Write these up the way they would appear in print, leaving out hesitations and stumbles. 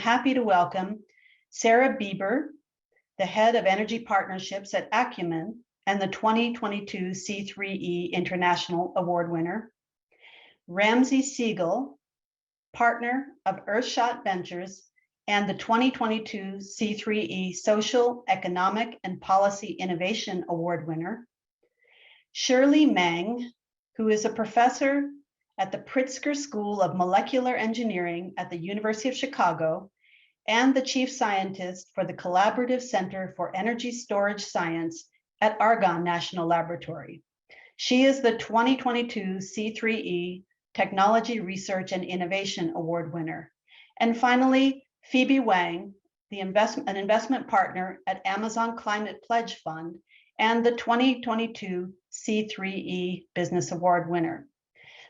happy to welcome Sarah Bieber, the head of energy partnerships at Acumen and the 2022 C3E International Award winner, Ramsey Siegel, partner of Earthshot Ventures and the 2022 C3E Social, Economic, and Policy Innovation Award winner, Shirley Meng, who is a professor at the Pritzker School of Molecular Engineering at the University of Chicago and the chief scientist for the Collaborative Center for Energy Storage Science at Argonne National Laboratory. She is the 2022 C3E Technology Research and Innovation Award winner. And finally, Phoebe Wang, an investment partner at Amazon Climate Pledge Fund and the 2022 C3E Business Award winner.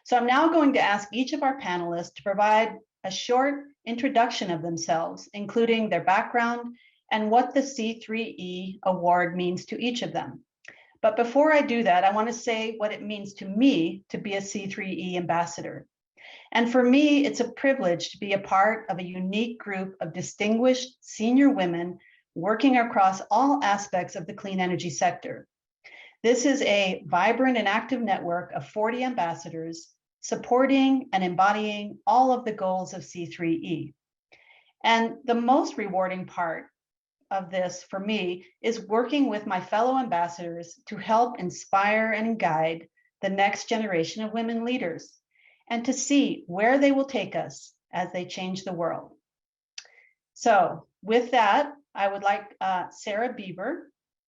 So I'm now going to ask each of our panelists to provide a short introduction of themselves, including their background and what the C3E award means to each of them. But before I do that, I want to say what it means to me to be a C3E ambassador. And for me, it's a privilege to be a part of a unique group of distinguished senior women working across all aspects of the clean energy sector. This is a vibrant and active network of 40 ambassadors supporting and embodying all of the goals of C3E. And the most rewarding part of this for me is working with my fellow ambassadors to help inspire and guide the next generation of women leaders and to see where they will take us as they change the world. So with that, I would like Sarah Bieber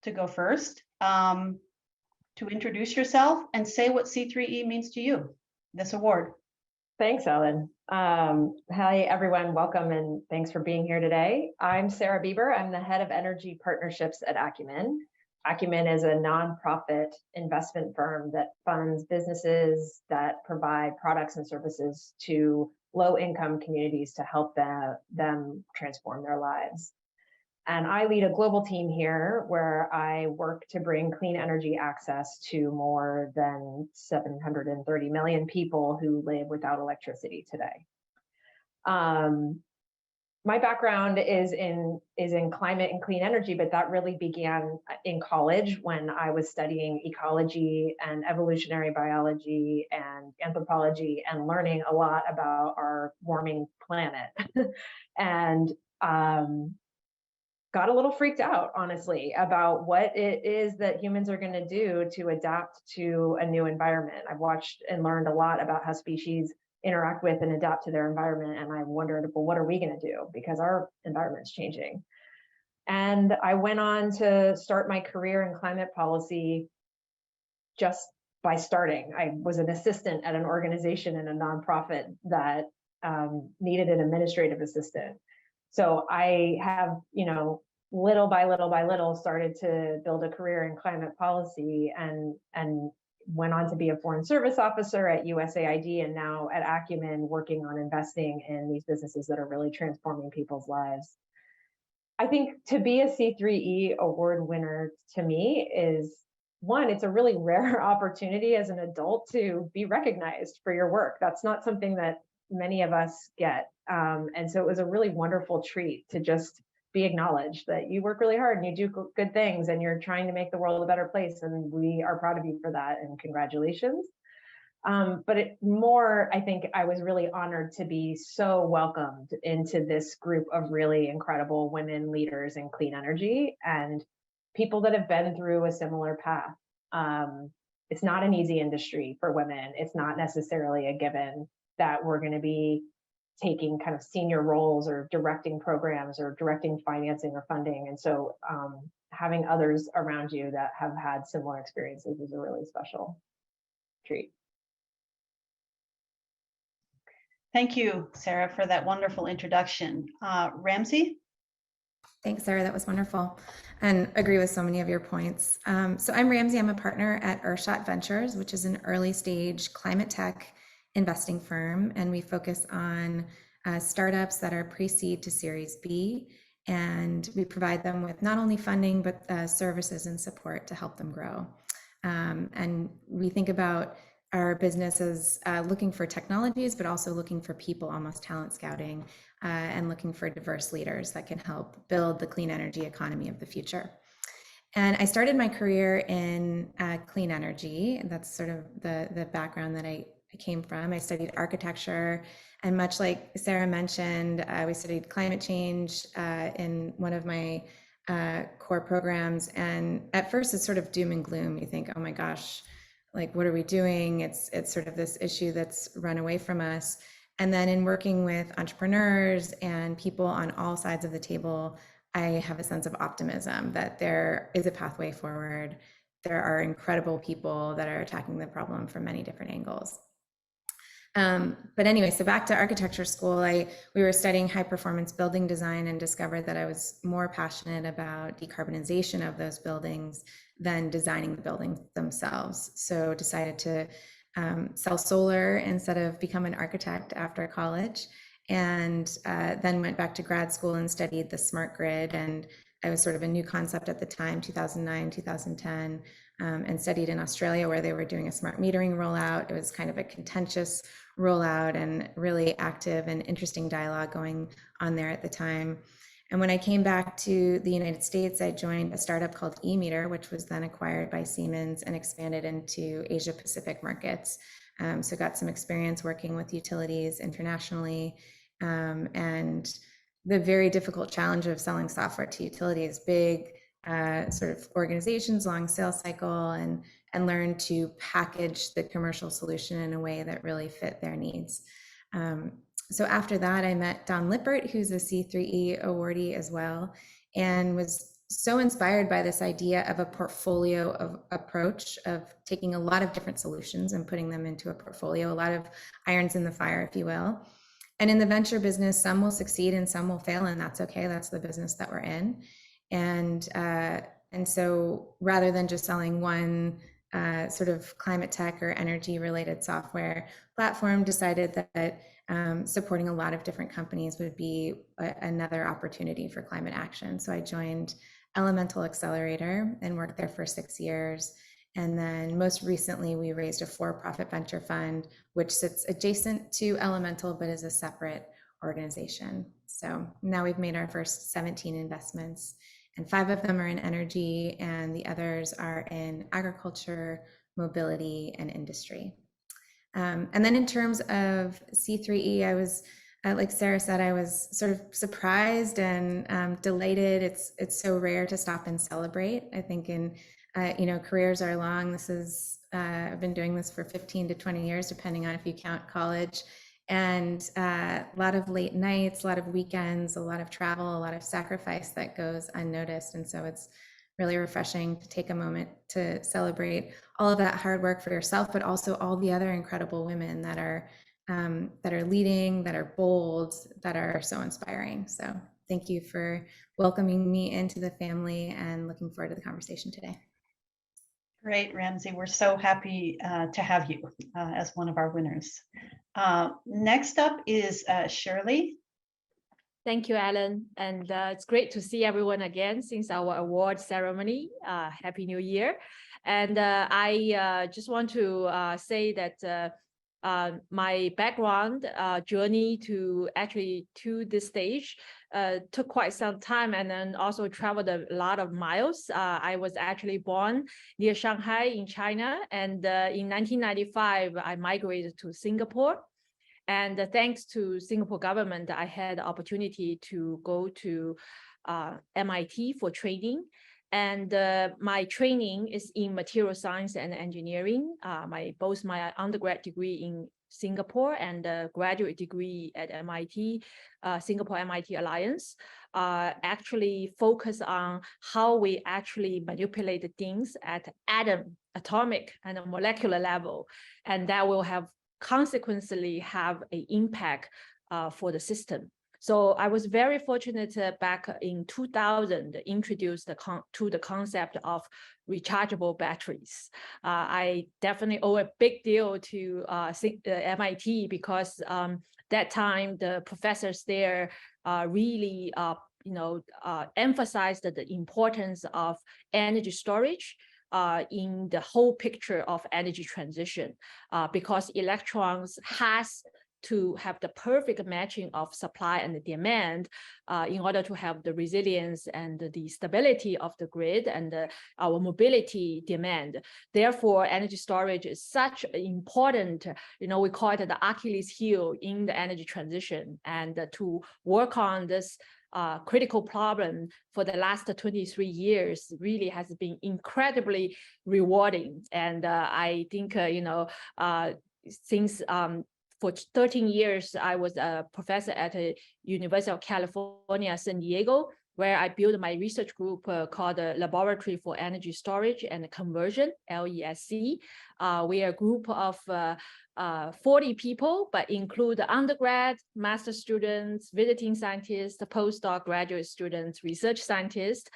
to go first, to introduce yourself and say what C3E means to you, this award. Thanks, Ellen. Hi, everyone. Welcome and thanks for being here today. I'm Sarah Bieber. I'm the head of energy partnerships at Acumen. Acumen is a nonprofit investment firm that funds businesses that provide products and services to low-income communities to help them transform their lives. And I lead a global team here where I work to bring clean energy access to more than 730 million people who live without electricity today. My background is in climate and clean energy, but that really began in college when I was studying ecology and evolutionary biology and anthropology and learning a lot about our warming planet. And got a little freaked out, honestly, about what it is that humans are going to do to adapt to a new environment. I've watched and learned a lot about how species interact with and adapt to their environment. And I wondered, well, what are we going to do? Because our environment's changing. And I went on to start my career in climate policy just by starting. I was an assistant at an organization in a nonprofit that needed an administrative assistant. So I have, little by little started to build a career in climate policy and went on to be a foreign service officer at USAID and now at Acumen working on investing in these businesses that are really transforming people's lives. I think to be a C3E award winner to me is one, it's a really rare opportunity as an adult to be recognized for your work. That's not something that many of us get. And so it was a really wonderful treat to just be acknowledged that you work really hard and you do good things and you're trying to make the world a better place. And we are proud of you for that and congratulations. But I think I was really honored to be so welcomed into this group of really incredible women leaders in clean energy and people that have been through a similar path. It's not an easy industry for women. It's not necessarily a given that we're going to be taking kind of senior roles or directing programs or directing financing or funding. And so having others around you that have had similar experiences is a really special treat. Thank you, Sarah, for that wonderful introduction. Ramsey? Thanks, Sarah. That was wonderful. And agree with so many of your points. So I'm Ramsey. I'm a partner at Earthshot Ventures, which is an early stage climate tech investing firm. And we focus on startups that are pre-seed to Series B. And we provide them with not only funding, but services and support to help them grow. And we think about our business as looking for technologies, but also looking for people, almost talent scouting, and looking for diverse leaders that can help build the clean energy economy of the future. And I started my career in clean energy. That's sort of the background that I came from. I studied architecture, and much like Sarah mentioned, we studied climate change in one of my core programs. And at first, it's sort of doom and gloom. You think, oh my gosh, like what are we doing? It's sort of this issue that's run away from us. And then in working with entrepreneurs and people on all sides of the table, I have a sense of optimism that there is a pathway forward. There are incredible people that are attacking the problem from many different angles. But anyway, so back to architecture school, we were studying high performance building design and discovered that I was more passionate about decarbonization of those buildings than designing the buildings themselves. So decided to sell solar instead of become an architect after college. And then went back to grad school and studied the smart grid. And I was sort of a new concept at the time, 2009, 2010, and studied in Australia where they were doing a smart metering rollout. It was kind of a contentious rollout and really active and interesting dialogue going on there at the time. And when I came back to the United States, I joined a startup called eMeter, which was then acquired by Siemens and expanded into Asia Pacific markets. So got some experience working with utilities internationally. And the very difficult challenge of selling software to utilities, big sort of organizations, long sales cycle, and learn to package the commercial solution in a way that really fit their needs. So after that, I met Don Lippert, who's a C3E awardee as well, and was so inspired by this idea of a portfolio of approach of taking a lot of different solutions and putting them into a portfolio, a lot of irons in the fire, if you will. And in the venture business, some will succeed and some will fail, and that's okay. That's the business that we're in. And so rather than just selling one sort of climate tech or energy related software platform, decided that supporting a lot of different companies would be another opportunity for climate action. So I joined Elemental Accelerator and worked there for 6 years. And then most recently, we raised a for-profit venture fund, which sits adjacent to Elemental, but is a separate organization. So now we've made our first 17 investments, and 5 of them are in energy, and the others are in agriculture, mobility, and industry. And then in terms of C3E, I was, like Sarah said, I was sort of surprised and delighted. It's so rare to stop and celebrate. I think in careers are long. This is, I've been doing this for 15 to 20 years, depending on if you count college, and a lot of late nights, a lot of weekends, a lot of travel, a lot of sacrifice that goes unnoticed. And so it's really refreshing to take a moment to celebrate all of that hard work for yourself, but also all the other incredible women that are leading, that are bold, that are so inspiring. So thank you for welcoming me into the family and looking forward to the conversation today. Great, Ramsey. We're so happy to have you as one of our winners. Next up is Shirley. Thank you, Ellen. And it's great to see everyone again since our award ceremony. Happy New Year. And I just want to say that my background journey to this stage took quite some time, and then also traveled a lot of miles. I was actually born near Shanghai in China, and in 1995, I migrated to Singapore. And thanks to Singapore government, I had the opportunity to go to MIT for training. And my training is in material science and engineering. Both my undergrad degree in Singapore and a graduate degree at MIT, Singapore-MIT Alliance, actually focus on how we actually manipulate things at atomic and molecular level. And that will consequently have an impact for the system. So I was very fortunate back in 2000 introduced to the concept of rechargeable batteries. I definitely owe a big deal to MIT because that time the professors there really emphasized the importance of energy storage in the whole picture of energy transition, because electrons has to have the perfect matching of supply and the demand in order to have the resilience and the stability of the grid and our mobility demand. Therefore, energy storage is such an important, we call it the Achilles heel in the energy transition. And to work on this critical problem for the last 23 years really has been incredibly rewarding. And I think, since for 13 years, I was a professor at the University of California, San Diego, where I built my research group called the Laboratory for Energy Storage and Conversion, LESC. We are a group of 40 people, but include undergrad, master students, visiting scientists, postdoc, graduate students, research scientists.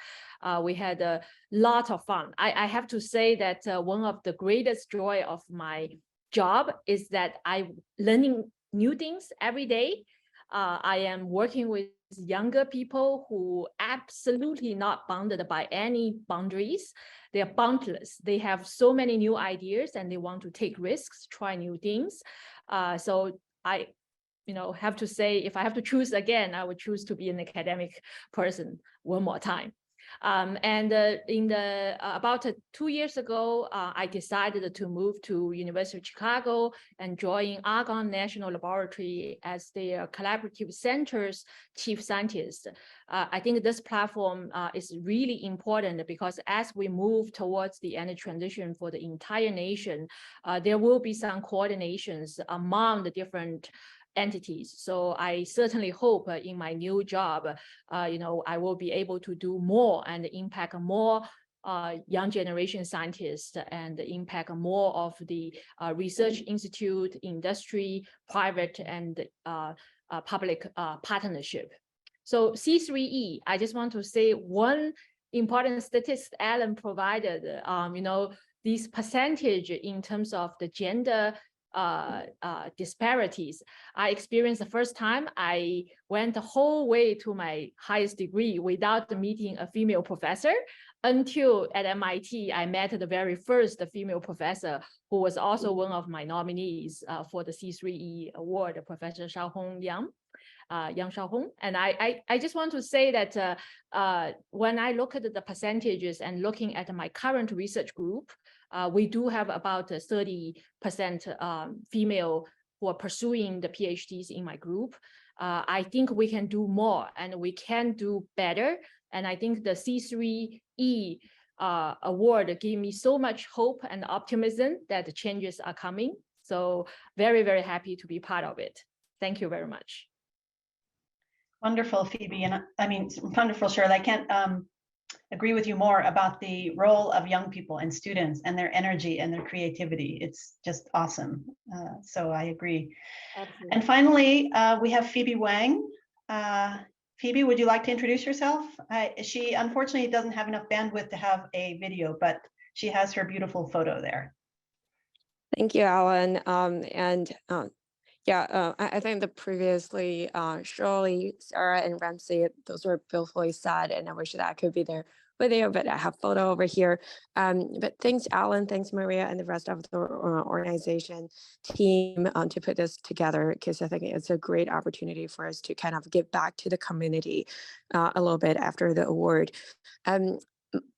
We had a lot of fun. I have to say that one of the greatest joy of my job is that I'm learning new things every day. I am working with younger people who absolutely not bounded by any boundaries. They are boundless. They have so many new ideas and they want to take risks, try new things. So I, have to say, if I have to choose again, I would choose to be an academic person one more time. About 2 years ago, I decided to move to University of Chicago and join Argonne National Laboratory as their collaborative center's chief scientist. I think this platform is really important because as we move towards the energy transition for the entire nation, there will be some coordinations among the different entities. So I certainly hope in my new job, I will be able to do more and impact more young generation scientists and impact more of the research institute, industry, private and public partnership. So C3E, I just want to say one important statistic Alan provided, these percentage in terms of the gender disparities. I experienced the first time I went the whole way to my highest degree without meeting a female professor until at MIT, I met the very first female professor who was also one of my nominees for the C3E award, Professor Xiaohong Yang. Yang Xiaohong. And I just want to say that when I look at the percentages and looking at my current research group, we do have about 30% female who are pursuing the PhDs in my group. I think we can do more and we can do better. And I think the C3E award gave me so much hope and optimism that the changes are coming. So very, very happy to be part of it. Thank you very much. Wonderful, Phoebe. And I mean, wonderful, Shirley. I can't agree with you more about the role of young people and students and their energy and their creativity. It's just awesome. So I agree. Absolutely. And finally, we have Phoebe Wang. Phoebe, would you like to introduce yourself? She unfortunately doesn't have enough bandwidth to have a video, but she has her beautiful photo there. Thank you, Alan. I think the previously Shirley, Sarah, and Ramsey, those were beautifully said, and I wish that I could be there with you, but I have photo over here. But thanks, Alan, thanks, Maria, and the rest of the organization team to put this together, because I think it's a great opportunity for us to kind of give back to the community a little bit after the award.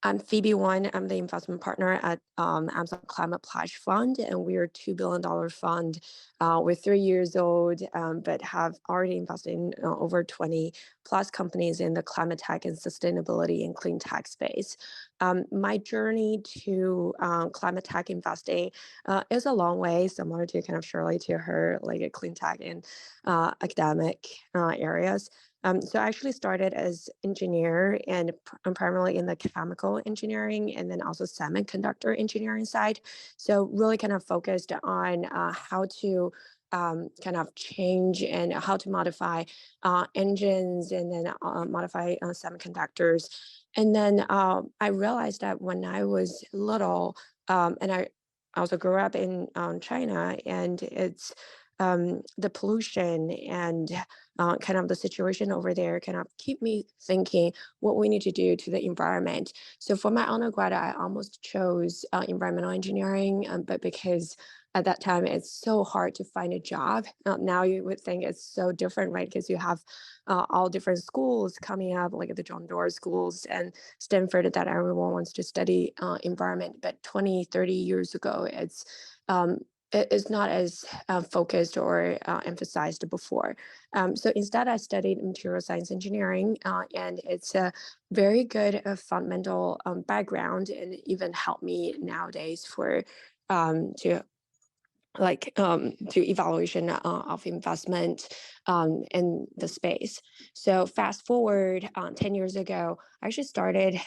I'm Phoebe Wang. I'm the investment partner at Amazon Climate Pledge Fund, and we're a $2 billion fund. We're 3 years old, but have already invested in over 20 plus companies in the climate tech and sustainability and clean tech space. My journey to climate tech investing is a long way, similar to kind of Shirley to her like a clean tech and academic areas. So I actually started as engineer and primarily in the chemical engineering and then also semiconductor engineering side. So really kind of focused on how to kind of change and how to modify engines and then modify semiconductors. And then I realized that when I was little, and I also grew up in China, and it's the pollution and kind of the situation over there kind of keep me thinking what we need to do to the environment. So for my undergrad, I almost chose environmental engineering, but because at that time, it's so hard to find a job. Now you would think it's so different, right? Because you have all different schools coming up, like the John Doerr schools and Stanford, that everyone wants to study environment. But 20, 30 years ago, it is not as focused or emphasized before. So instead, I studied material science engineering, and it's a very good fundamental background, and even helped me nowadays for to to evaluation of investment in the space. So fast forward 10 years ago, I actually started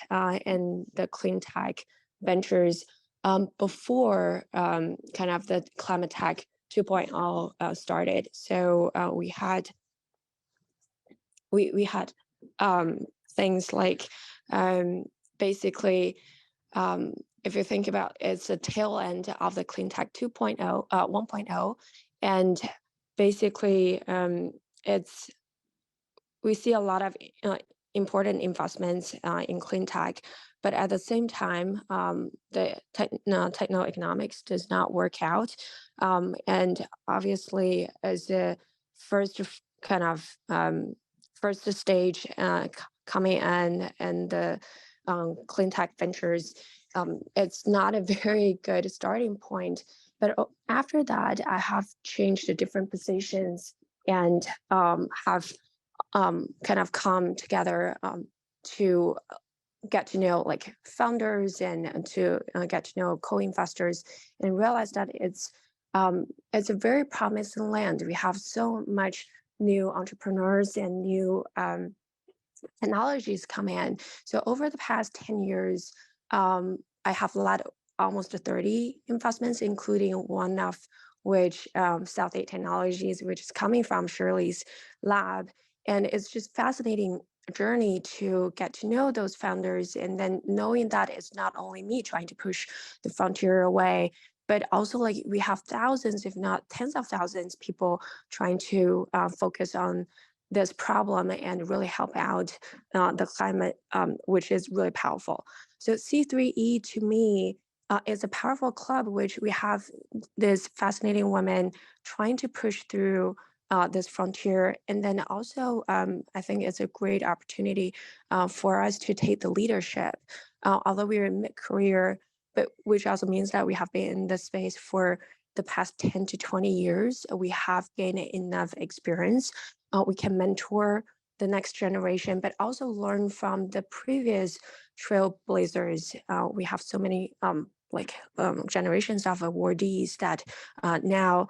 in the clean tech ventures before kind of the climate tech 2.0 started. So we had things like basically if you think about it, it's the tail end of the clean tech 1.0, and basically it's we see a lot of important investments in clean tech, but at the same time, the techno-economics does not work out, and obviously as the first kind of first stage coming in and the clean tech ventures, it's not a very good starting point. But after that, I have changed to different positions and have kind of come together to get to know like founders and to get to know co-investors, and realize that it's a very promising land. We have so much new entrepreneurs and new technologies come in. So over the past 10 years, I have led almost 30 investments, including one of which South 8 Technologies, which is coming from Shirley's lab. And it's just fascinating journey to get to know those founders, and then knowing that it's not only me trying to push the frontier away, but also like we have thousands, if not tens of thousands, people trying to focus on this problem and really help out the climate, which is really powerful. So C3E to me is a powerful club, which we have this fascinating women trying to push through this frontier. And then also, I think it's a great opportunity for us to take the leadership, although we're in mid-career, but which also means that we have been in this space for the past 10 to 20 years. We have gained enough experience. We can mentor the next generation, but also learn from the previous trailblazers. We have so many generations of awardees that now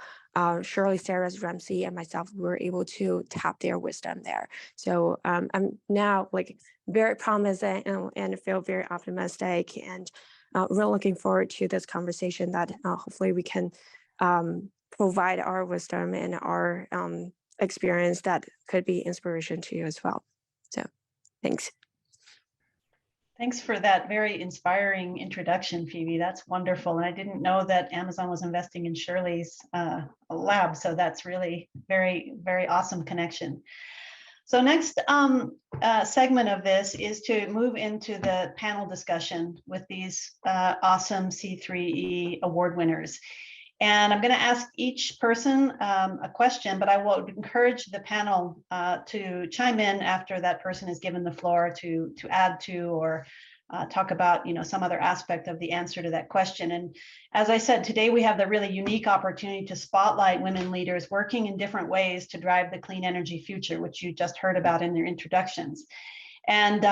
Shirley, Sarah, Ramsey, and myself were able to tap their wisdom there. So I'm now like very promising and feel very optimistic, and really looking forward to this conversation that hopefully we can provide our wisdom and our experience that could be inspiration to you as well. So thanks. Thanks for that very inspiring introduction, Phoebe. That's wonderful. And I didn't know that Amazon was investing in Shirley's lab. So that's really very, very awesome connection. So next segment of this is to move into the panel discussion with these awesome C3E award winners. And I'm going to ask each person a question, but I will encourage the panel to chime in after that person is given the floor to add to or talk about some other aspect of the answer to that question. And as I said, today we have the really unique opportunity to spotlight women leaders working in different ways to drive the clean energy future, which you just heard about in their introductions. And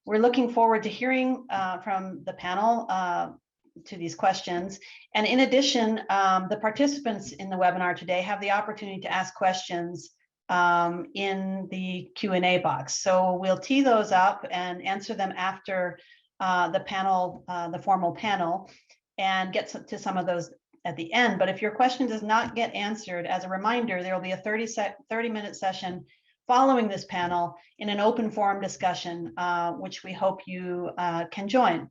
we're looking forward to hearing from the panel to these questions. And in addition, the participants in the webinar today have the opportunity to ask questions in the Q&A box. So we'll tee those up and answer them after the panel, the formal panel, and get to some of those at the end. But if your question does not get answered, as a reminder, there will be a 30-minute session following this panel in an open forum discussion, which we hope you can join.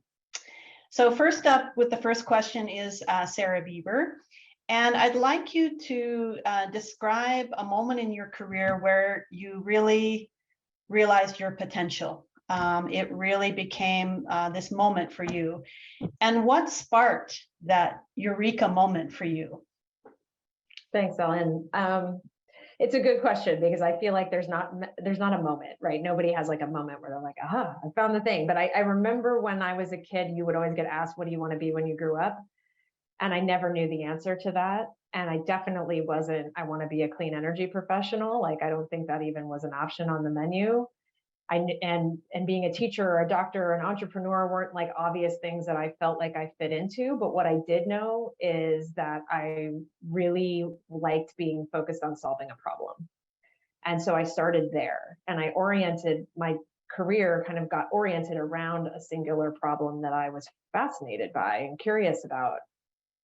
So first up with the first question is Sarah Bieber. And I'd like you to describe a moment in your career where you really realized your potential. It really became this moment for you. And what sparked that eureka moment for you? Thanks, Ellen. It's a good question because I feel like there's not a moment, right? Nobody has like a moment where they're like, aha, I found the thing. But I remember when I was a kid, you would always get asked, what do you want to be when you grew up? And I never knew the answer to that. And I definitely wasn't, I want to be a clean energy professional. Like, I don't think that even was an option on the menu. And being a teacher or a doctor or an entrepreneur weren't like obvious things that I felt like I fit into. But what I did know is that I really liked being focused on solving a problem. And so I started there, and I oriented my career, kind of got oriented around a singular problem that I was fascinated by and curious about.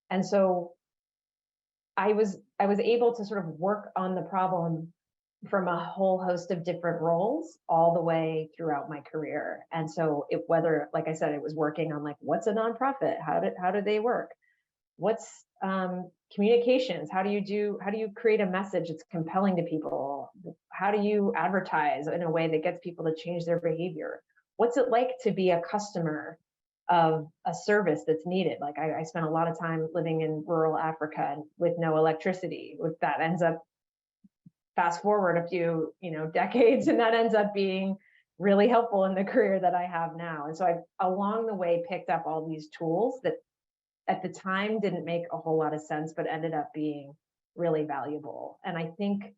And so I was able to sort of work on the problem from a whole host of different roles all the way throughout my career. And so whether, like I said, it was working on like, what's a nonprofit? How do they work? What's communications? How do you create a message that's compelling to people? How do you advertise in a way that gets people to change their behavior? What's it like to be a customer of a service that's needed? Like I spent a lot of time living in rural Africa with no electricity. With that ends up, fast forward a few decades, and that ends up being really helpful in the career that I have now. And so I along the way picked up all these tools that at the time didn't make a whole lot of sense, but ended up being really valuable. And I think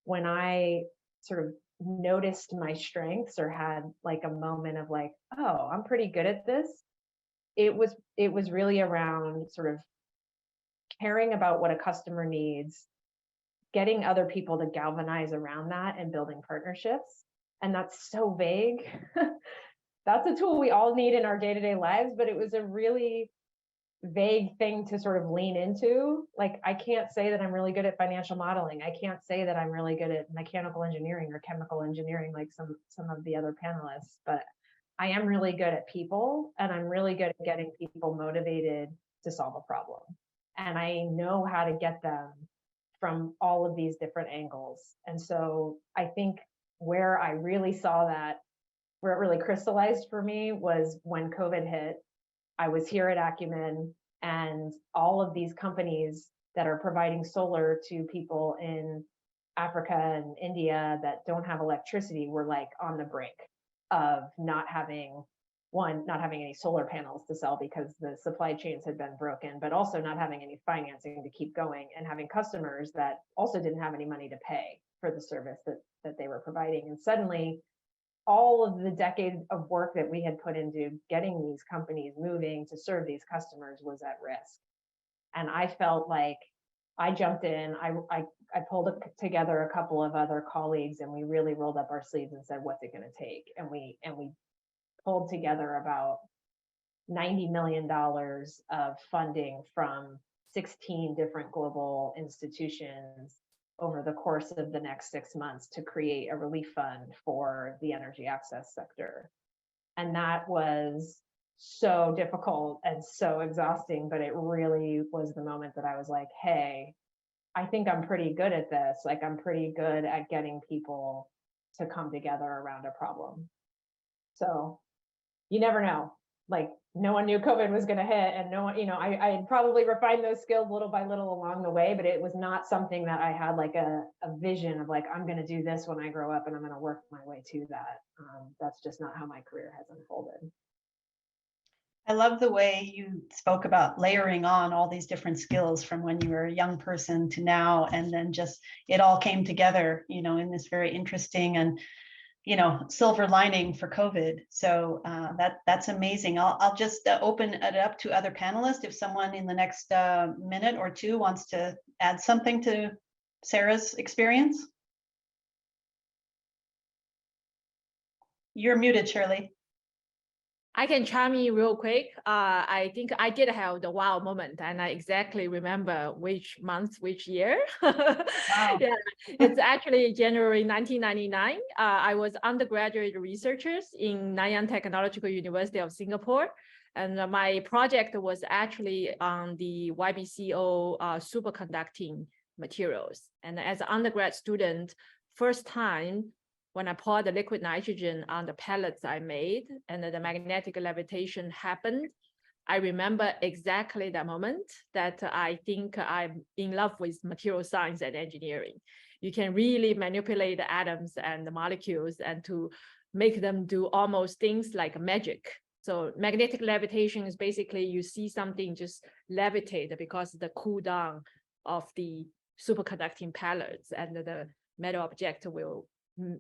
when I sort of noticed my strengths or had like a moment of like, oh, I'm pretty good at this, it was really around sort of caring about what a customer needs, getting other people to galvanize around that, and building partnerships. And that's so vague. That's a tool we all need in our day-to-day lives, but it was a really vague thing to sort of lean into. Like, I can't say that I'm really good at financial modeling. I can't say that I'm really good at mechanical engineering or chemical engineering like some of the other panelists, but I am really good at people, and I'm really good at getting people motivated to solve a problem. And I know how to get them from all of these different angles. And so I think where I really saw that, where it really crystallized for me, was when COVID hit. I was here at Acumen, and all of these companies that are providing solar to people in Africa and India that don't have electricity were like on the brink of not having any solar panels to sell because the supply chains had been broken, but also not having any financing to keep going, and having customers that also didn't have any money to pay for the service that they were providing. And suddenly, all of the decades of work that we had put into getting these companies moving to serve these customers was at risk. And I felt like I jumped in, I pulled together a couple of other colleagues, and we really rolled up our sleeves and said, what's it going to take? And we pulled together about $90 million of funding from 16 different global institutions over the course of the next 6 months to create a relief fund for the energy access sector. And that was so difficult and so exhausting, but it really was the moment that I was like, hey, I think I'm pretty good at this. Like, I'm pretty good at getting people to come together around a problem. So you never know. Like, no one knew COVID was going to hit, and no one, I had probably refined those skills little by little along the way, but it was not something that I had like a vision of like, I'm going to do this when I grow up and I'm going to work my way to that. That's just not how my career has unfolded. I love the way you spoke about layering on all these different skills from when you were a young person to now, and then just it all came together, in this very interesting and silver lining for COVID. So that's amazing. I'll just open it up to other panelists. If someone in the next minute or two wants to add something to Sarah's experience. You're muted, Shirley. I can chime in real quick. I think I did have the wow moment, and I exactly remember which month, which year. Wow. Yeah, it's actually January 1999. I was undergraduate researchers in Nanyang Technological University of Singapore. And my project was actually on the YBCO superconducting materials. And as an undergrad student, first time when I poured the liquid nitrogen on the pellets I made and the magnetic levitation happened, I remember exactly that moment that I think I'm in love with material science and engineering. You can really manipulate the atoms and the molecules and to make them do almost things like magic. So magnetic levitation is basically you see something just levitate because of the cool down of the superconducting pellets, and the metal object will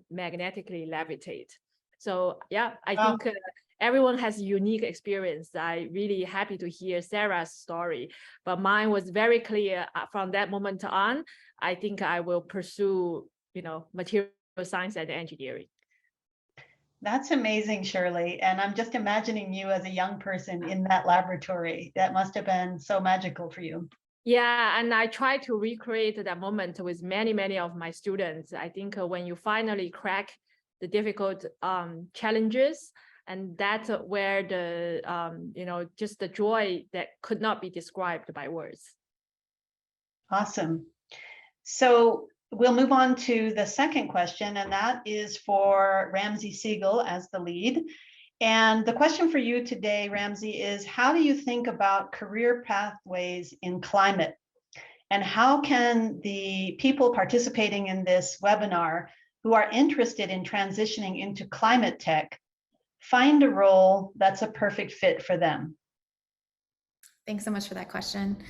magnetically levitate. So yeah, I Wow. think everyone has unique experience. I really happy to hear Sarah's story, but mine was very clear from that moment on. I think I will pursue, material science and engineering. That's amazing, Shirley. And I'm just imagining you as a young person in that laboratory. That must have been so magical for you. Yeah, and I try to recreate that moment with many of my students. I think when you finally crack the difficult challenges, and that's where the, just the joy that could not be described by words. Awesome. So we'll move on to the second question, and that is for Ramsey Siegel as the lead. And the question for you today, Ramsey, is how do you think about career pathways in climate? And how can the people participating in this webinar who are interested in transitioning into climate tech find a role that's a perfect fit for them? Thanks so much for that question.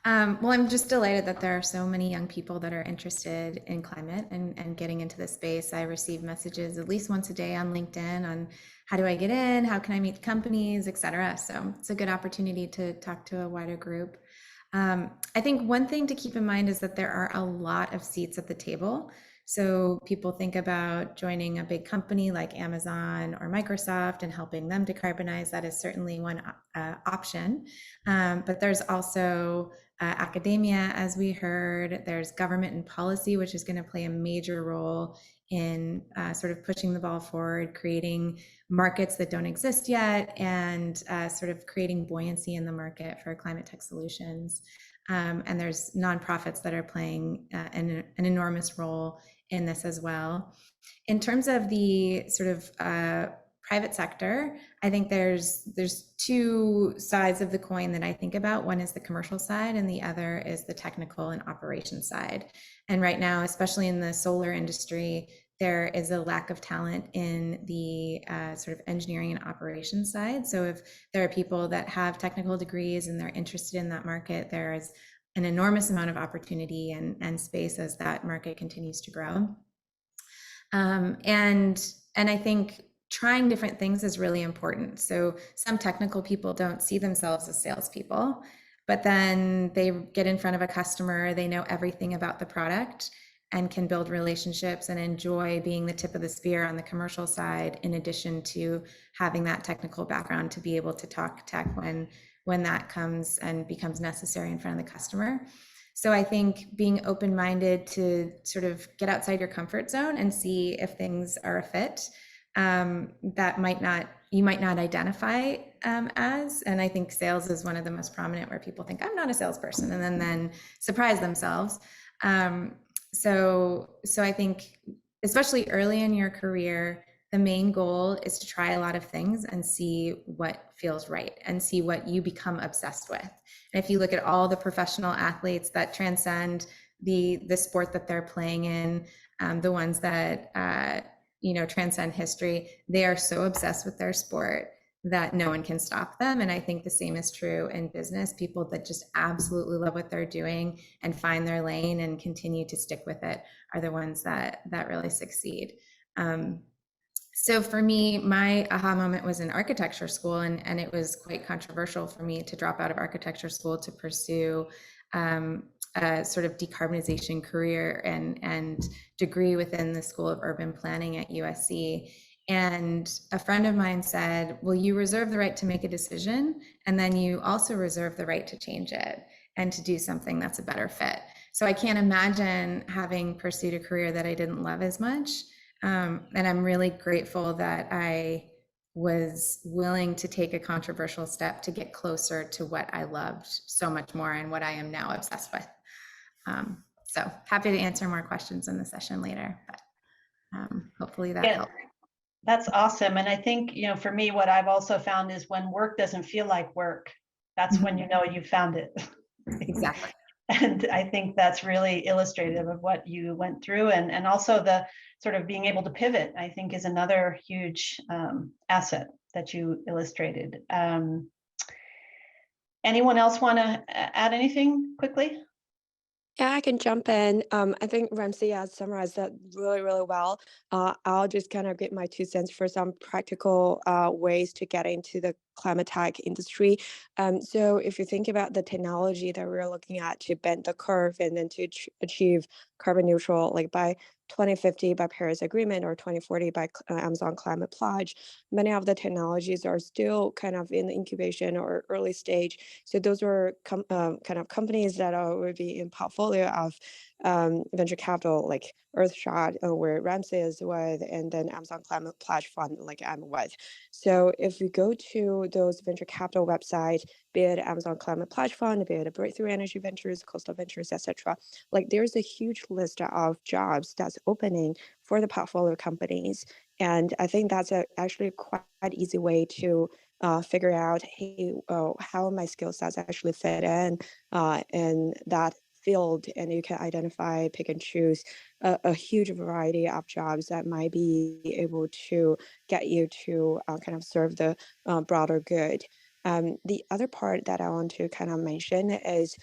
Well, I'm just delighted that there are so many young people that are interested in climate and getting into this space. I receive messages at least once a day on LinkedIn on how do I get in, how can I meet companies, et cetera. So it's a good opportunity to talk to a wider group. I think one thing to keep in mind is that there are a lot of seats at the table. So people think about joining a big company like Amazon or Microsoft and helping them decarbonize. That is certainly one option. But there's also academia, as we heard. There's government and policy, which is going to play a major role in sort of pushing the ball forward, creating markets that don't exist yet, and sort of creating buoyancy in the market for climate tech solutions. And there's nonprofits that are playing an enormous role in this as well. In terms of the sort of private sector, I think there's two sides of the coin that I think about. One is the commercial side, and the other is the technical and operations side. And right now, especially in the solar industry, there is a lack of talent in the sort of engineering and operations side. So if there are people that have technical degrees and they're interested in that market, there is an enormous amount of opportunity and space as that market continues to grow. And I think trying different things is really important. So some technical people don't see themselves as salespeople, but then they get in front of a customer, they know everything about the product and can build relationships and enjoy being the tip of the spear on the commercial side, in addition to having that technical background to be able to talk tech when that comes and becomes necessary in front of the customer. So I think being open-minded to sort of get outside your comfort zone and see if things are a fit that you might not identify as. And I think sales is one of the most prominent, where people think I'm not a salesperson and then surprise themselves. So I think, especially early in your career, the main goal is to try a lot of things and see what feels right and see what you become obsessed with. And if you look at all the professional athletes that transcend the sport that they're playing in, the ones that transcend history, they are so obsessed with their sport that no one can stop them. And I think the same is true in business. People that just absolutely love what they're doing and find their lane and continue to stick with it are the ones that really succeed. So for me, my aha moment was in architecture school, and it was quite controversial for me to drop out of architecture school to pursue a sort of decarbonization career and degree within the School of Urban Planning at USC. And a friend of mine said, well, you reserve the right to make a decision, and then you also reserve the right to change it and to do something that's a better fit. So I can't imagine having pursued a career that I didn't love as much. And I'm really grateful that I was willing to take a controversial step to get closer to what I loved so much more and what I am now obsessed with. So happy to answer more questions in the session later. But. Hopefully that Yeah. helps. That's awesome. And I think, for me, what I've also found is when work doesn't feel like work, that's when you know you found it. Exactly. And I think that's really illustrative of what you went through. And also the sort of being able to pivot, I think, is another huge asset that you illustrated. Anyone else want to add anything quickly? Yeah, I can jump in. I think Ramsey has summarized that really, really well. I'll just kind of get my 2 cents for some practical ways to get into the climate tech industry. So if you think about the technology that we're looking at to bend the curve and then to achieve carbon neutral, like by 2050 by Paris Agreement or 2040 by Amazon Climate Pledge, many of the technologies are still kind of in the incubation or early stage. So those are kind of companies that would be in portfolio of venture capital like Earthshot, where Ramsey is with, and then Amazon Climate Pledge Fund, like I'm with. So if we go to those venture capital websites, be it Amazon Climate Pledge Fund, be it Breakthrough Energy Ventures, Coastal Ventures, etc., like there's a huge list of jobs that's opening for the portfolio companies. And I think that's actually quite easy way to figure out, hey, how my skill sets actually fit in that field, and you can identify, pick and choose a huge variety of jobs that might be able to get you to kind of serve the broader good. The other part that I want to kind of mention is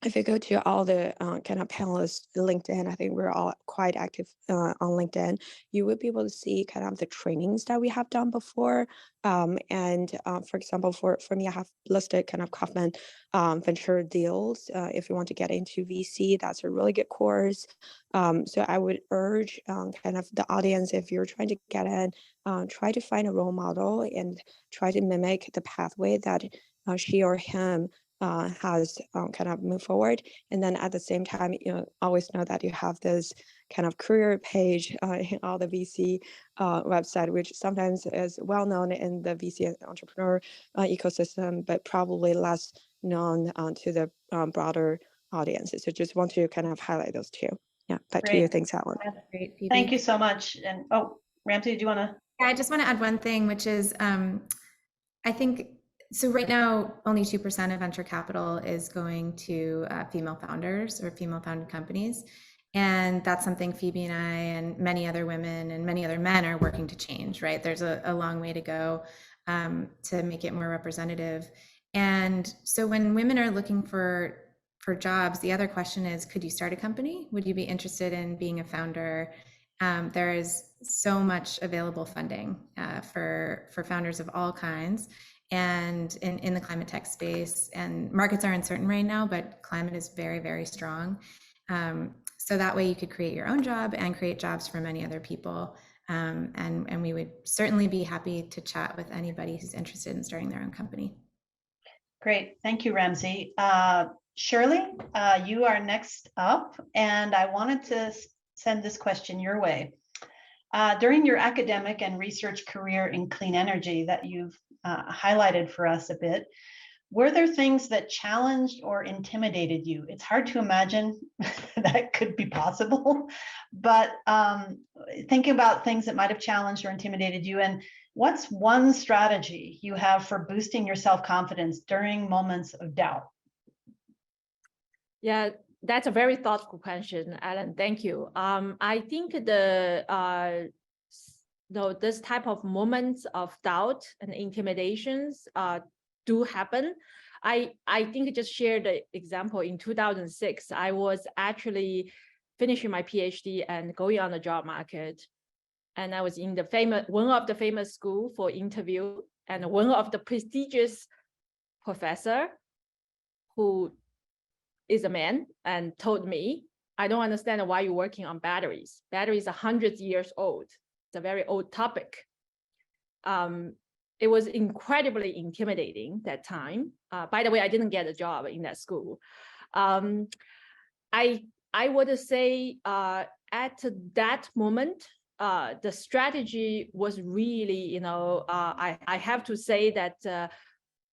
if you go to all the kind of panelists LinkedIn, I think we're all quite active on LinkedIn. You would be able to see kind of the trainings that we have done before. And for example, for me, I have listed kind of Kaufman venture deals. If you want to get into VC, that's a really good course. So I would urge kind of the audience, if you're trying to get in, try to find a role model and try to mimic the pathway that she or him has kind of moved forward. And then at the same time, always know that you have this kind of career page in all the VC website, which sometimes is well known in the VC entrepreneur ecosystem, but probably less known to the broader audiences. So just want to kind of highlight those two. Yeah, back to you. Great. Thanks, Alan. That's great, Phoebe. Thank you so much. And Ramsey, do you want to? Yeah, I just want to add one thing, which is I think so. Right now, only 2% of venture capital is going to female founders or female founded companies. And that's something Phoebe and I and many other women and many other men are working to change, right? There's a long way to go to make it more representative. And so when women are looking for jobs, the other question is, could you start a company? Would you be interested in being a founder? There is so much available funding for founders of all kinds, and in the climate tech space. And markets are uncertain right now, but climate is very, very strong. So that way you could create your own job and create jobs for many other people. And we would certainly be happy to chat with anybody who's interested in starting their own company. Great. Thank you, Ramsey. Shirley, you are next up, and I wanted to send this question your way. During your academic and research career in clean energy that you've highlighted for us a bit, were there things that challenged or intimidated you? It's hard to imagine that could be possible, but thinking about things that might have challenged or intimidated you, and what's one strategy you have for boosting your self-confidence during moments of doubt? Yeah, that's a very thoughtful question, Alan. Thank you. I think this type of moments of doubt and intimidations do happen. I think just share the example in 2006, I was actually finishing my PhD and going on the job market. And I was in one of the famous school for interview, and one of the prestigious professor who is a man and told me, I don't understand why you're working on batteries. Batteries are hundreds of years old. It's a very old topic. It was incredibly intimidating that time. By the way, I didn't get a job in that school. I would say at that moment, the strategy was really, I have to say that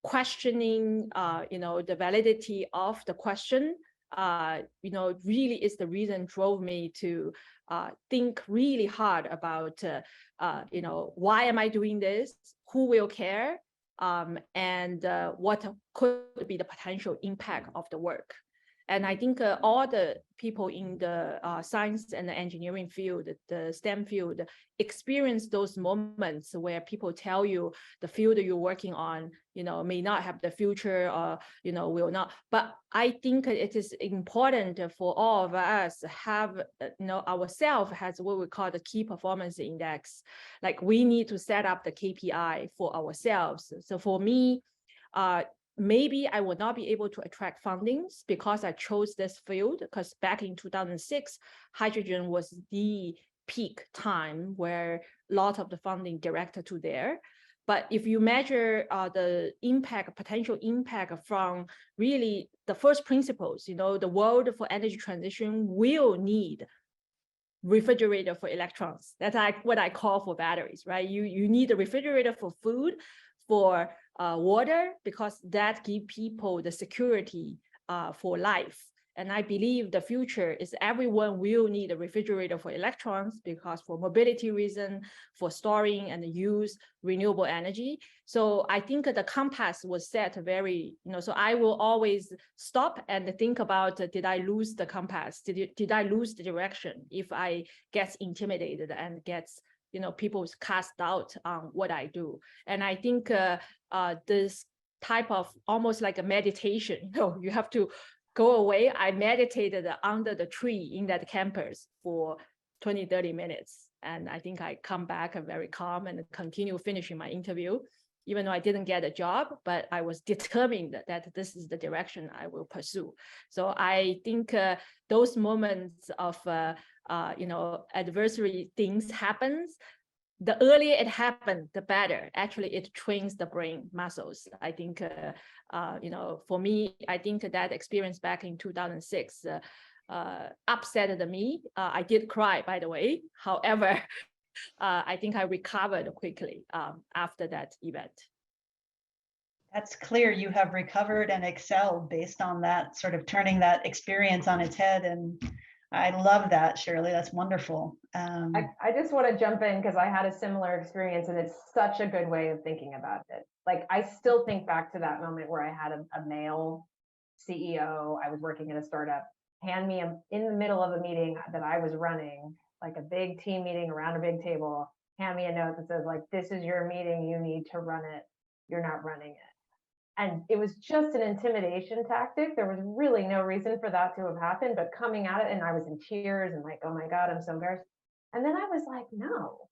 questioning, the validity of the question, really is the reason drove me to think really hard about, why am I doing this? Who will care? And what could be the potential impact of the work. And I think all the people in the science and the engineering field, the STEM field, experience those moments where people tell you the field you're working on, may not have the future or, will not. But I think it is important for all of us to have, ourselves has what we call the key performance index. Like we need to set up the KPI for ourselves. So for me, maybe I would not be able to attract fundings because I chose this field, because back in 2006, hydrogen was the peak time where a lot of the funding directed to there. But if you measure the impact, potential impact from really the first principles, the world for energy transition will need refrigerator for electrons. That's what I call for batteries, right? You need a refrigerator for food, for water, because that gives people the security for life. And I believe the future is everyone will need a refrigerator for electrons, because for mobility reason, for storing and use renewable energy. So I think the compass was set very, so I will always stop and think about, did I lose the compass? Did I lose the direction if I get intimidated and gets, people cast doubt on what I do? And I think this type of almost like a meditation, you have to go away. I meditated under the tree in that campus for 20, 30 minutes. And I think I come back very calm and continue finishing my interview, even though I didn't get a job, but I was determined that this is the direction I will pursue. So I think those moments of, adversary things happens, the earlier it happened, the better. Actually, it trains the brain muscles. I think, for me, I think that experience back in 2006 upset me. I did cry, by the way. However, I think I recovered quickly after that event. That's clear. You have recovered and excelled based on that, sort of turning that experience on its head. And I love that, Shirley. That's wonderful. I just want to jump in because I had a similar experience, and it's such a good way of thinking about it. Like, I still think back to that moment where I had a male CEO. I was working at a startup, hand me in the middle of a meeting that I was running, like a big team meeting around a big table, hand me a note that says, like, this is your meeting, you need to run it, you're not running it. And it was just an intimidation tactic. There was really no reason for that to have happened, but coming at it, and I was in tears and like, oh my God, I'm so embarrassed. And then I was like, no,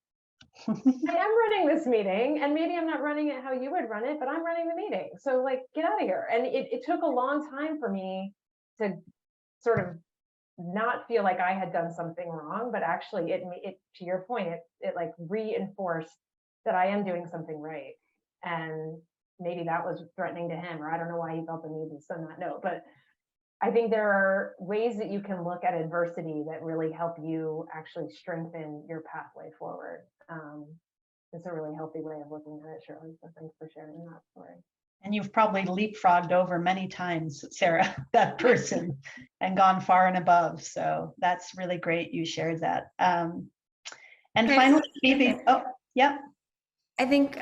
I am running this meeting, and maybe I'm not running it how you would run it, but I'm running the meeting. So like, get out of here. And it took a long time for me to sort of not feel like I had done something wrong, but actually it to your point, it like reinforced that I am doing something right. And maybe that was threatening to him, or I don't know why he felt the need to send that note. But I think there are ways that you can look at adversity that really help you actually strengthen your pathway forward. It's a really healthy way of looking at it, Shirley. So thanks for sharing that story. And you've probably leapfrogged over many times, Sarah, that person, and gone far and above. So that's really great you shared that. And finally, Phoebe, oh, yeah. I think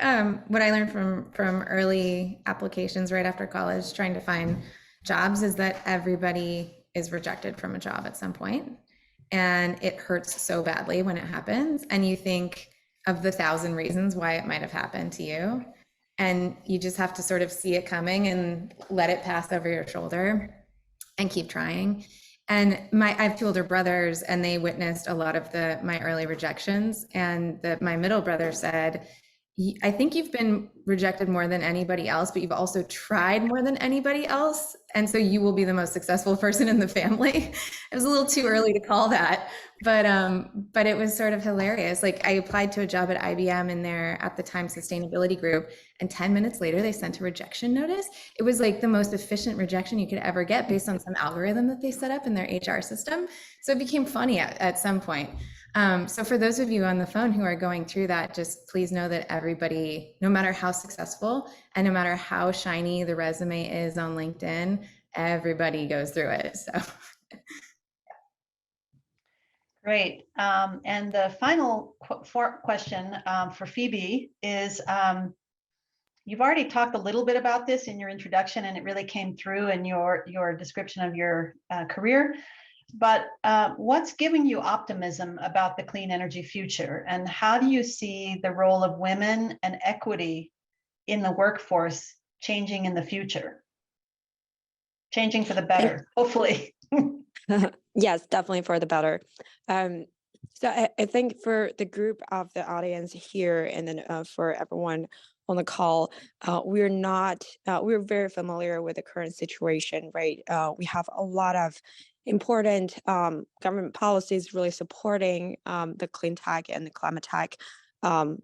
what I learned from early applications right after college, trying to find jobs, is that everybody is rejected from a job at some point, and it hurts so badly when it happens. And you think of the 1,000 reasons why it might have happened to you, and you just have to sort of see it coming and let it pass over your shoulder and keep trying. And I have 2 older brothers, and they witnessed a lot of my early rejections. And my middle brother said, I think you've been rejected more than anybody else, but you've also tried more than anybody else. And so you will be the most successful person in the family. It was a little too early to call that, but it was sort of hilarious. Like, I applied to a job at IBM in their, at the time, sustainability group, and 10 minutes later, they sent a rejection notice. It was like the most efficient rejection you could ever get based on some algorithm that they set up in their HR system. So it became funny at some point. So for those of you on the phone who are going through that, just please know that everybody, no matter how successful and no matter how shiny the resume is on LinkedIn, everybody goes through it. So Great. And the final question for Phoebe is, you've already talked a little bit about this in your introduction, and it really came through in your description of your career. But what's giving you optimism about the clean energy future? And how do you see the role of women and equity in the workforce changing in the future? Changing for the better, hopefully. Yes, definitely for the better. So I think for the group of the audience here, and then for everyone on the call, we're very familiar with the current situation, right? We have a lot of important government policies really supporting the clean tech and the climate tech um,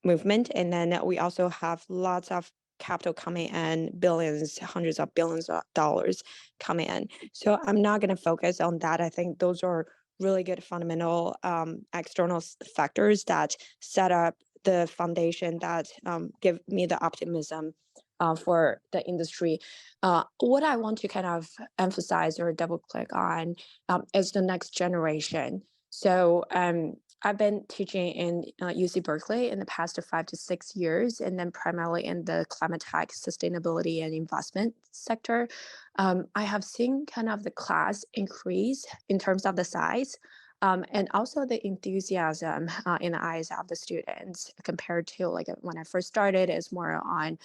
movement. And then we also have lots of capital coming in, billions, hundreds of billions of dollars coming in. So I'm not going to focus on that. I think those are really good fundamental external factors that set up the foundation that give me the optimism for the industry. What I want to kind of emphasize or double click on is the next generation. So I've been teaching in UC Berkeley in the past 5 to 6 years, and then primarily in the climate tech, sustainability, and investment sector. I have seen kind of the class increase in terms of the size. And also the enthusiasm in the eyes of the students compared to like when I first started is more on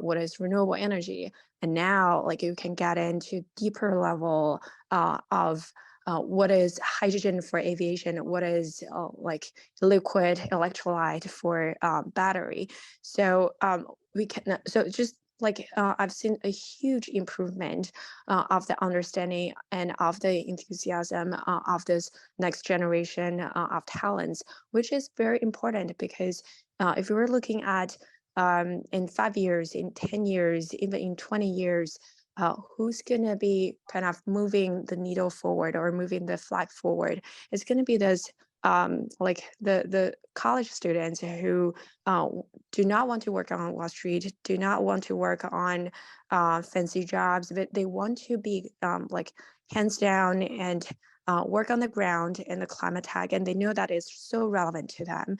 what is renewable energy. And now like you can get into deeper level of what is hydrogen for aviation, what is like liquid electrolyte for battery. So so just like I've seen a huge improvement of the understanding and of the enthusiasm of this next generation of talents, which is very important because if we were looking at in 5 years, in 10 years, even in 20 years, who's going to be kind of moving the needle forward or moving the flag forward? It's going to be this like the college students who do not want to work on Wall Street, do not want to work on fancy jobs, but they want to be like hands down and work on the ground in the climate tech, and they know that is so relevant to them.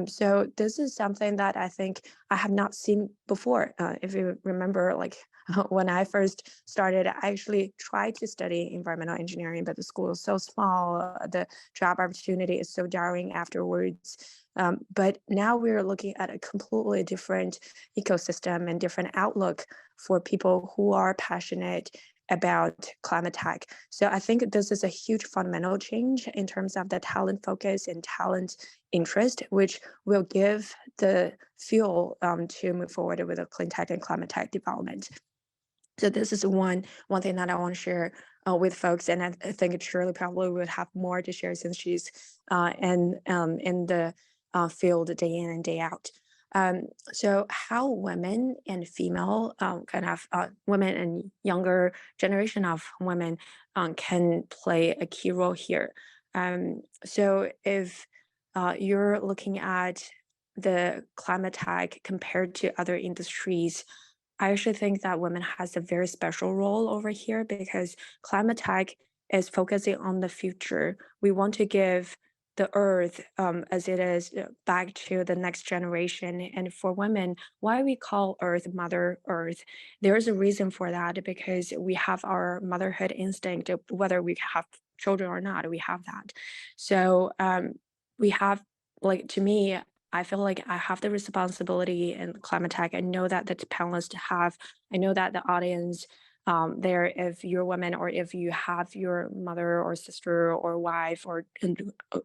So this is something that I think I have not seen before. If you remember, like when I first started, I actually tried to study environmental engineering, but the school is so small, the job opportunity is so jarring afterwards. But now we're looking at a completely different ecosystem and different outlook for people who are passionate about climate tech. So I think this is a huge fundamental change in terms of the talent focus and talent interest, which will give the fuel to move forward with the clean tech and climate tech development. So this is one thing that I want to share with folks, and I think Shirley probably would have more to share since she's in the field day in and day out. So how women and female kind of women and younger generation of women can play a key role here. So if you're looking at the climate tech compared to other industries, I actually think that women has a very special role over here because climate tech is focusing on the future. We want to give the earth as it is back to the next generation. And for women, why we call earth Mother Earth, there's a reason for that because we have our motherhood instinct, whether we have children or not, we have that. So we have, like, to me, I feel like I have the responsibility in climate tech. I know that the panelists have, I know that the audience there, if you're a woman or if you have your mother or sister or wife or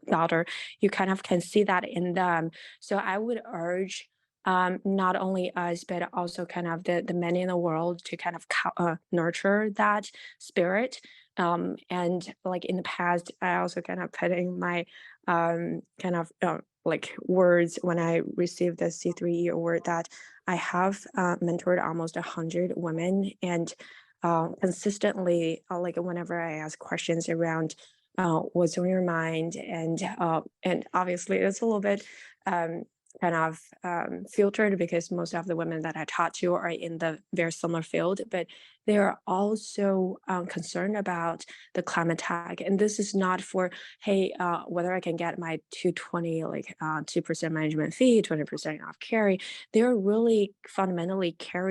daughter, you kind of can see that in them. So I would urge not only us, but also kind of the men in the world to kind of nurture that spirit. And like in the past, I also kind of put in my kind of like words when I received the C3E award that I have mentored almost 100 women, and consistently, like whenever I ask questions around what's on your mind, and obviously it's a little bit kind of filtered because most of the women that I talk to are in the very similar field, but they are also concerned about the climate tag. And this is not for, hey, whether I can get my 220, like 2% management fee, 20% off carry. They're really fundamentally care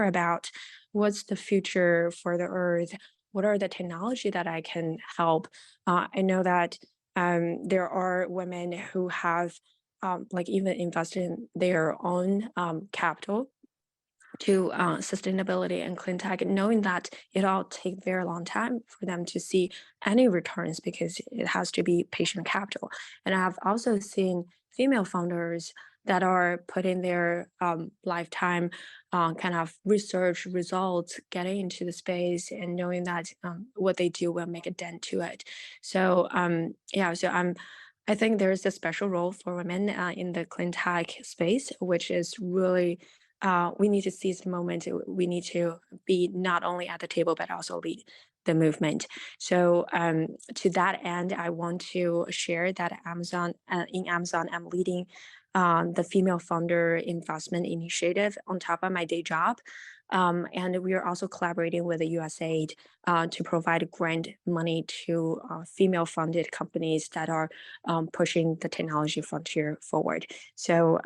about what's the future for the earth. What are the technology that I can help? I know that there are women who have like even invested in their own capital to sustainability and clean tech, knowing that it all take very long time for them to see any returns because it has to be patient capital. And I've also seen female founders that are putting their lifetime kind of research results, getting into the space and knowing that what they do will make a dent to it. So yeah, so I think there is a special role for women in the clean tech space, which is really we need to seize the moment. We need to be not only at the table but also lead the movement. So to that end, I want to share that in Amazon, I'm leading the Female Founder Investment Initiative on top of my day job. And we are also collaborating with the USAID to provide grant money to female-funded companies that are pushing the technology frontier forward. So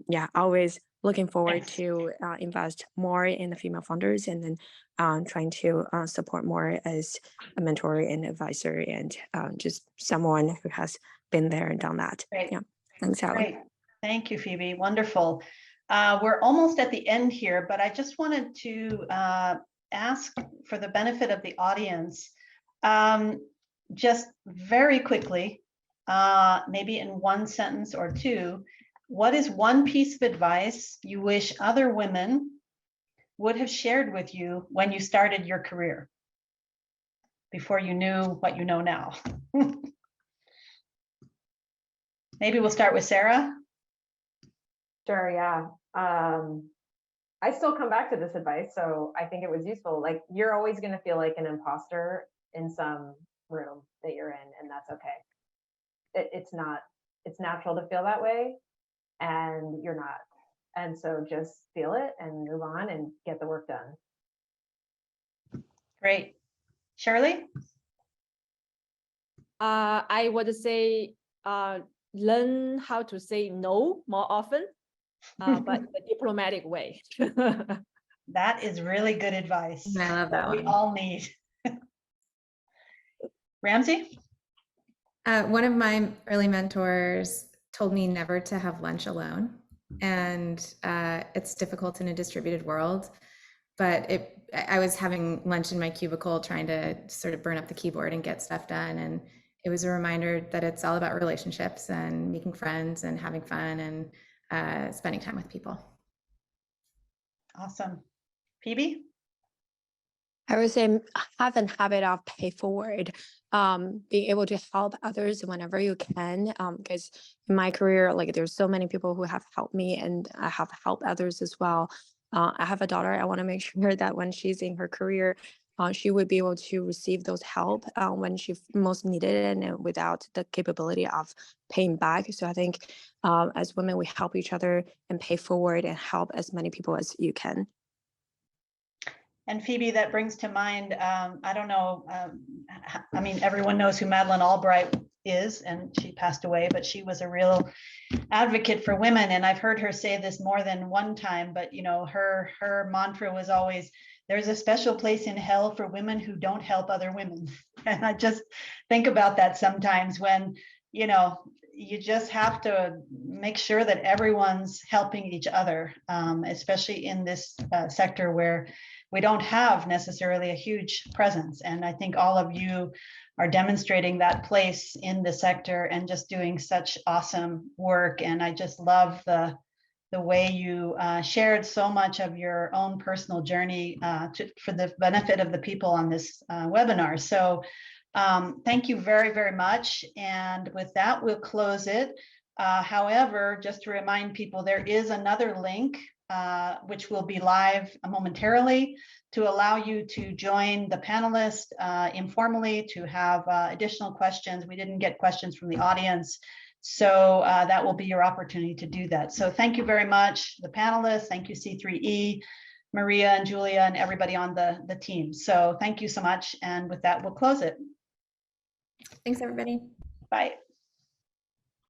yeah, always looking forward Thanks. to invest more in the female funders and then trying to support more as a mentor and advisor and just someone who has been there and done that. Great. Yeah, thanks, Alan. Great. Thank you, Phoebe. Wonderful. We're almost at the end here, but I just wanted to ask for the benefit of the audience, just very quickly, maybe in one sentence or two, what is one piece of advice you wish other women would have shared with you when you started your career, before you knew what you know now? Maybe we'll start with Sarah. Sure, yeah. I still come back to this advice, so I think it was useful. Like, you're always going to feel like an imposter in some room that you're in, and that's okay. It's natural to feel that way, and you're not. And so just feel it and move on and get the work done. Great. Shirley? I would say learn how to say no more often, but the diplomatic way. That is really good advice. I love that We one. all need. Ramsey? One of my early mentors told me never to have lunch alone. And it's difficult in a distributed world, but I was having lunch in my cubicle trying to sort of burn up the keyboard and get stuff done. And it was a reminder that it's all about relationships and making friends and having fun and spending time with people. Awesome. Phoebe? I would say have a habit of pay forward, being able to help others whenever you can. Because in my career, like there's so many people who have helped me and I have helped others as well. I have a daughter. I want to make sure that when she's in her career, she would be able to receive those help when she most needed it and without the capability of paying back. So I think as women, we help each other and pay forward and help as many people as you can. And Phoebe, that brings to mind, I don't know, I mean, everyone knows who Madeleine Albright is, and she passed away, but she was a real advocate for women. And I've heard her say this more than one time, but you know, her mantra was always, there's a special place in hell for women who don't help other women. And I just think about that sometimes when, you know, you just have to make sure that everyone's helping each other, especially in this sector where we don't have necessarily a huge presence. And I think all of you are demonstrating that place in the sector and just doing such awesome work. And I just love the way you shared so much of your own personal journey for the benefit of the people on this webinar. So thank you very, very much. And with that, we'll close it. However, just to remind people, there is another link which will be live momentarily to allow you to join the panelists informally to have additional questions. We didn't get questions from the audience So that will be your opportunity to do that. So thank you very much, the panelists. Thank you, C3E, Maria and Julia, and everybody on the team. So thank you so much. And with that, we'll close it. Thanks, everybody. Bye.